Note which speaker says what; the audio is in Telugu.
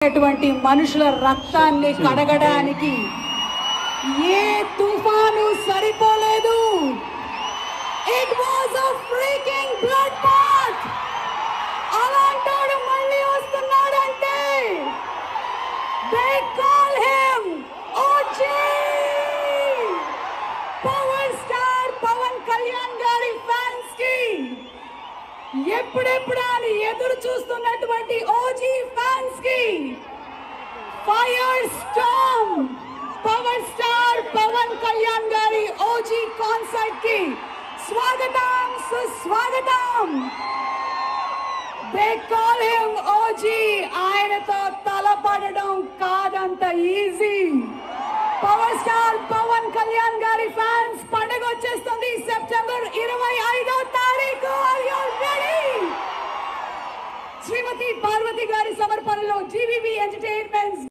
Speaker 1: మనుషుల రక్తాన్ని కడగడానికి ఏ తుఫాను సరిపోలేదు. It was a freaking blood bath. అలాంటోడు మళ్ళీ వస్తున్నాడంటే they call him OG. Power star Pawan Kalyan గారి ఫ్యాన్స్ కి ఎప్పుడెప్పుడు అని ఎదురు చూస్తున్నటువంటి ఓజీ ఫ్యాన్స్ కి fire storm power star Pawan Kalyan గారి ఓజీ కాన్సర్ట్ కి స్వాగతం సుస్వాగతం. They call him OG. ఆయనతో తలపడడం కాదంత easy. Power star Pawan Kalyan గారి ఫ్యాన్స్ పండుగ వచ్చేస్తుంది సెప్టెంబర్ 25వ తారీఖు. Are you ready? శ్రీమతి పార్వతి గారి సమర్పణలో జీవీవీ ఎంటర్టైన్మెంట్స్